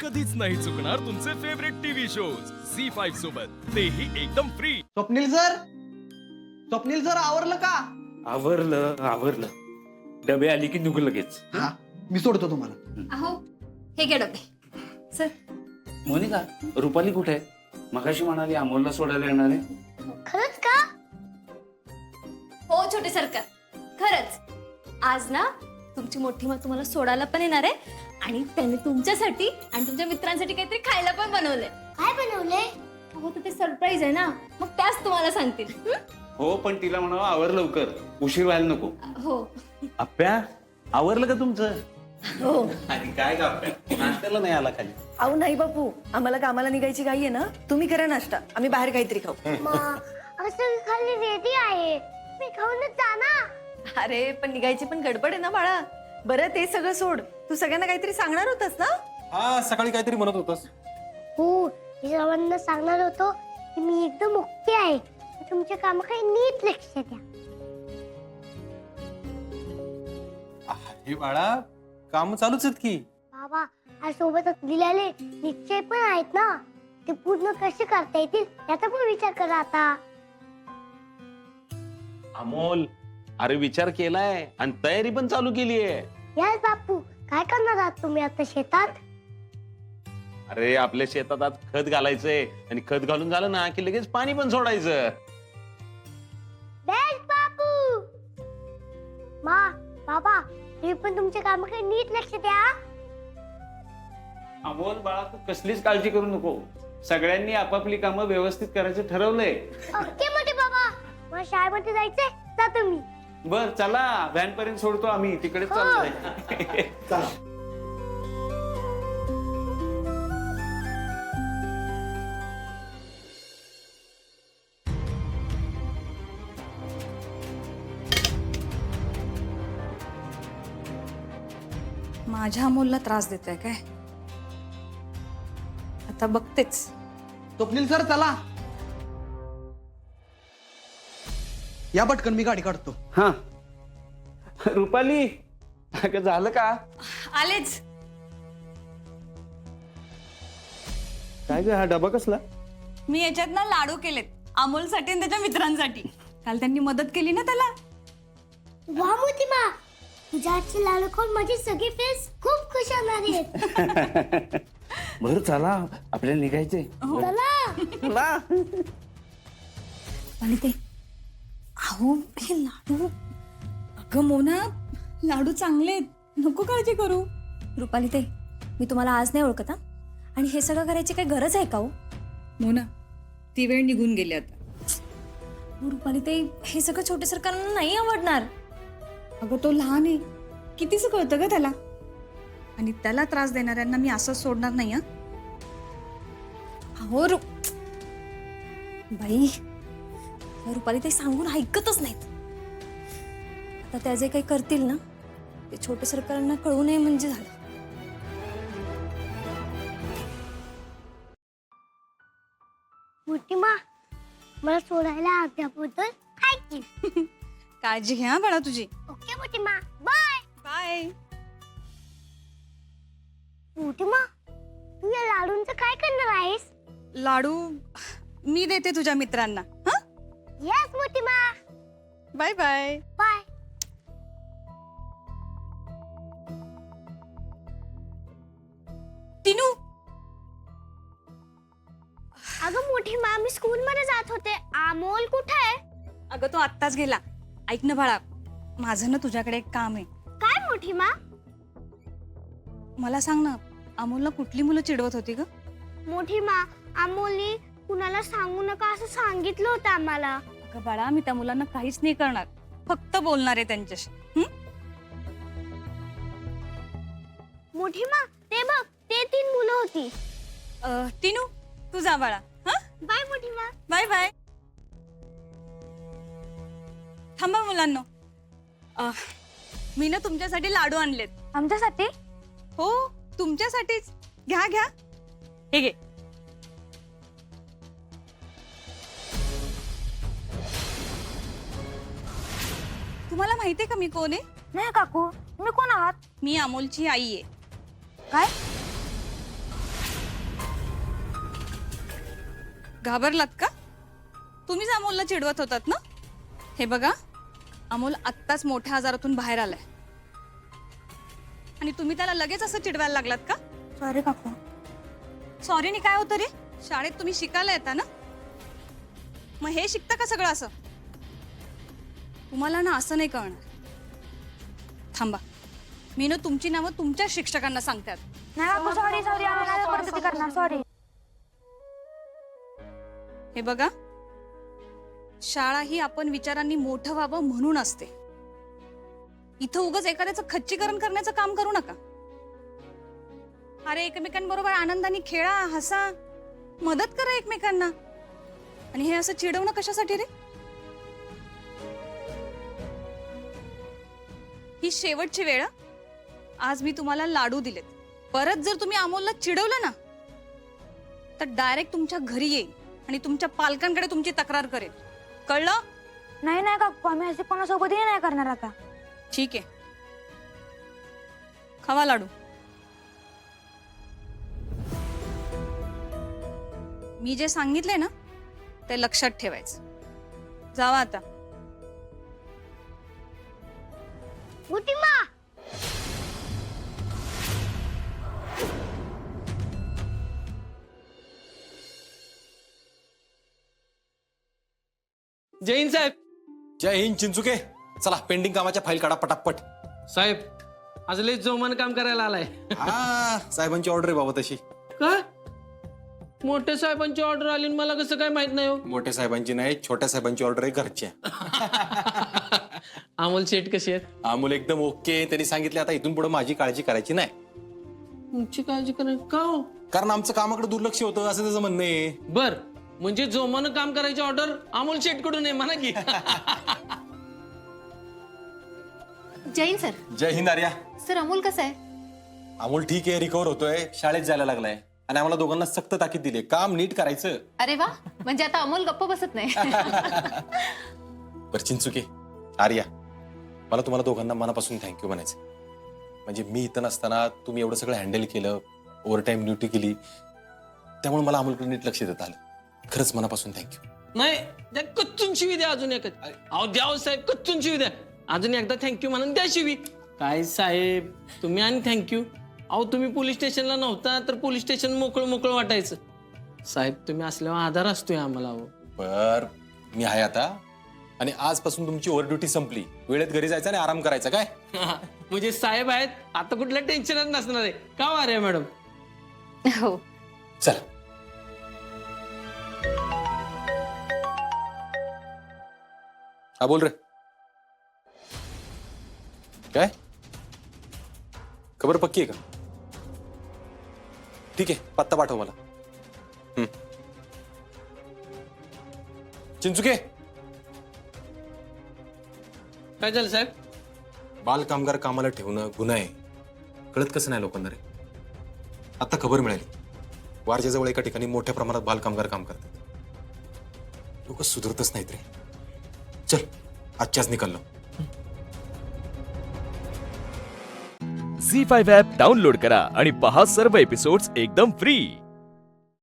कधीच नाही चुकणार तुमचे फेवरेट टीव्ही शोज झी5 सोबत, तेही एकदम फ्री। स्वप्नील सर आवरलं का? आवरलं डबे आली की निघू लगेच। हा मी सोडतो तुम्हाला। अहो हे घ्या डबे सर। मोनिका रुपाली कुठे आहे? मगाशी म्हणाली अमोलला सोडायला येणार आहे। खरंच का? हो छोटे सरकार, खरंच आज ना तुमची मोठी माँ तुम्हाला सोडायला पण येणार आहे आणि त्याने तुमच्यासाठी आणि तुमच्या मित्रांसाठी काहीतरी खायला पण बनवलंय। काय बनवलंय? अहो तर ते सरप्राईज आहे ना, मग त्याच तुम्हाला सांगतील। हो पण तिला म्हणावं आवर लवकर, उशीर व्हायला नको। हो आप्या आवरलं का तुमचं? हो आणि काय का आप्या, नाश्त्याला नाही आला खाली? अहो नाही बापू, आम्हाला कामाला निघायची घाई आहे ना, तुम्ही करा नाश्ता, आम्ही बाहेर काहीतरी खाऊ। असं खाली रेडी आहे, मी खाऊनच जा ना। अरे पण निघायची पण गडबड आहे ना बाळा। बरं ते सगळं सोड, तू सगळ्यांना काहीतरी सांगणार होतास ना? हा सकाळी काहीतरी म्हणत होतास। हो मी सर्वांना सांगणार होतो की मी एकदम मुक्ती आहे, तुमच्या कामाकडे नीट लक्ष द्या। हे बाळा काम चालूच आहेत की। बाबा आज सोबत दिलेले निश्चय पण आहेत ना, ते पूर्ण कसे करता येतील याचा पण विचार करा आता। अमोल अरे विचार केलाय आणि तयारी पण चालू केली आहे। याच बापू काय करणार आहात तुम्ही आता शेतात? अरे आपल्या शेतात आज खत घालायचंय आणि खत घालून झालं ना की लगेच पाणी पण सोडायचं। बेस्ट बापू। मा बाबा तुम्ही पण तुमच्या कामाकडे नीट लक्ष द्या। अमोल बाळा तू कसलीच काळजी करू नको, सगळ्यांनी आपापली कामं व्यवस्थित करायचं ठरवलंय। ओके मोठे बाबा, मला शाळेमध्ये जायचंय, जा तुम्ही। बर चला व्हॅन पर्यंत सोडतो आम्ही, तिकडे चाललोय। चला माझ्या अमोलला त्रास देत आहे काय? आता बघतेच। स्वप्नील सर चला या पटकन, मी गाडी काढतो। हा रुपाली अगं झालं का? आलेच। काय ग हा डबा कसला? मी याच्यात ना लाडू केलेत अमोलसाठी आणि त्याच्या मित्रांसाठी। काल त्यांनी मदत केली ना त्याला। वा मोठी मा, तुझ्या आजचे लाडू खाऊन माझे सगळे फ्रेंड्स खूप खुश होणार आहेत। बर चला आपल्याला निघायचंय। चला आणि ते अहो हे लाडू, अगं मोना लाडू चांगले आहेत, नको काळजी करू। रुपाली ते मी तुम्हाला आज नाही ओळखत हा, आणि हे सगळं करायची काही गरज आहे का हो? मोना ती वेळ निघून गेली आता। हो, रुपाली ते हे सगळं छोटे सरकारांना नाही आवडणार। अगं तो लहान आहे, कितीच कळतं ग त्याला, आणि त्याला त्रास देणाऱ्यांना मी असंच सोडणार नाही हा। हो बाई, या रुपाली ते सांगून ऐकतच नाहीत। आता त्या जे काही करतील ना ते छोटे सरकारांना कळू नये म्हणजे झालं। मोठी मा, मला सोडायला अर्ध्याबद्दल हाय की। काळजी घ्या बाळा तुझी। ओके मोठी मा, बाय बाय। मोठी मा, तू या लाडूंचं काय करणार आहेस? लाडू मी देते तुझ्या मित्रांना हा। यस मोठी मा, बाय बाय। बाय। टिनू अगं मोठी मा, मी स्कूल मध्ये जात होते, अमोल कुठे आहे? अगं तो आत्ताच गेला। ऐक ना बाळा, माझं ना तुझ्याकडे एक काम आहे। काय मोठी मा? मला सांग ना, अमोलला कुठली मुलं चिडवत होती ग? मोठी मा, अमोलने कुणाला सांगू नका असं सांगितलं होतं आम्हाला। अगं बाळा मी त्या मुलांना काहीच नाही करणार, फक्त बोलणार आहे त्यांच्याशी। मोठी मा ते बघ, ते 3 मुलं होती। टिनू तू जा बाळा हा। बाय मोठी मा। Bye bye. थांबा मुलांनो, मी ना तुमच्यासाठी लाडू आणलेत। आमच्यासाठी? हो तुमच्यासाठीच, घ्या घ्या, हे घे। तुम्हाला माहितीये का मी कोण आहे? नाही काकू, तुम्ही कोण आहात? मी अमोलची आई आहे। काय? घाबरलात का? तुम्हीच अमोलला चिडवत होतात ना? हे बघा, अमोल आत्ताच मोठ्या आजारातून बाहेर आलाय आणि तुम्ही त्याला लगेच असं चिडवायला लागलात का? सॉरी काकू. सॉरीनी काय होतं रे? शाळेत तुम्ही शिकायला येता ना, मग हे शिकता का सगळं असं? तुम्हाला ना असं नाही कळणार. थांबा, मी ना तुमची नावं तुमच्या शिक्षकांना सांगतात. नाही काकू, सॉरी सॉरी, आम्ही नाही परत ते करणार, सॉरी. हे बघा, शाळा ही आपण विचारांनी मोठं व्हावं म्हणून असते. इथं उगाच एखाद्याचं खच्चीकरण करण्याचं काम करू नका. अरे एकमेकांबरोबर आनंदाने खेळा, हसा, मदत करा एकमेकांना. आणि हे असं चिडवणं कशासाठी रे? ही शेवटची वेळ. आज मी तुम्हाला लाडू दिलेत. परत जर तुम्ही अमोलला चिडवलं ना, तर डायरेक्ट तुमच्या घरी येईल आणि तुमच्या पालकांकडे तुमची तक्रार करेल. कळलं? नाही नाही काकू, आम्ही असे कोणासोबतही नाही करणार आता. ठीक आहे, खावा लाडू. मी जे सांगितले ना ते लक्षात ठेवायचं. जावा आता. गुटीमा. जय हिंद साहेब. जय हिंद चिंचुके. चला पेंडिंग कामाच्या फाईल काढा पटापट. साहेब आज लय जोमान काम करायला आलाय. हा साहेबांची ऑर्डर आहे बाबा तशी. काय मोठ्या साहेबांची ऑर्डर आली आणि मला कसं काय माहित नाही हो? मोठ्या साहेबांची नाही, छोट्या साहेबांची ऑर्डर आहे घरच्या. अमोल शेठ कशी आहेत? अमोल एकदम ओके. त्यांनी सांगितले आता इथून पुढे माझी काळजी करायची नाही, तुमची काळजी करा का हो? कारण आमचं कामाकडे दुर्लक्ष होतं असं त्याचं म्हणणं आहे. बर, म्हणजे जोमानं काम करायची ऑर्डर अमोल शेठ कडून आहे म्हणा की. जैन सर. जय हिंद आर्या. सर अमोल कसं आहे? अमोल ठीक आहे, रिकवर होतोय, शाळेत जायला लागलाय आणि आम्हाला दोघांना सक्त ताकीद दिली, काम नीट करायचं. अरे वा, म्हणजे आता अमोल गप्प बसत नाही. बरं चिंचुके, आर्या, मला तुम्हाला दोघांना मनापासून थँक्यू म्हणायचं. म्हणजे मी इथं नसताना तुम्ही एवढं सगळं हँडल केलं, ओव्हर टाईम ड्युटी केली, त्यामुळे मला अमोलकडे नीट लक्ष देता आलं. खरंच मनापासून थँक्यू. नाही त्या कच्चून शिवी द्या अजून एक. अहो द्या साहेब, कच्चून शिवी द्या. अजून एकदा थँक्यू म्हणून द्या शिवी. काय साहेब तुम्ही आणि थँक्यू. अहो तुम्ही पोलीस स्टेशनला नव्हता तर पोलीस स्टेशन मोकळं मोकळं वाटायचं. साहेब तुम्ही असल्यावर आधार असतोय आम्हाला. बर मी आहे आता, आणि आजपासून तुमची ओव्हर ड्युटी संपली. वेळेत घरी जायचं आणि आराम करायचा. काय म्हणजे साहेब आहेत आता कुठलं टेन्शनच नसणार आहे का वारे मॅडम? हो. चला. हा बोल रे. काय खबर पक्की आहे का? ठीक आहे, पत्ता पाठव मला. चिंचुके, काय झालं साहेब? बाल कामगार कामाला ठेवणं गुन्हा आहे, कळत कसं नाही लोकांना रे. आता खबर मिळाली, वारच्या जवळ एका ठिकाणी मोठ्या प्रमाणात बाल कामगार काम करतात. लोक सुधरतच नाहीत रे. चल आजच्याच निकाल. झी5 ॲप डाउनलोड करा आणि पहा सर्व एपिसोड्स एकदम फ्री.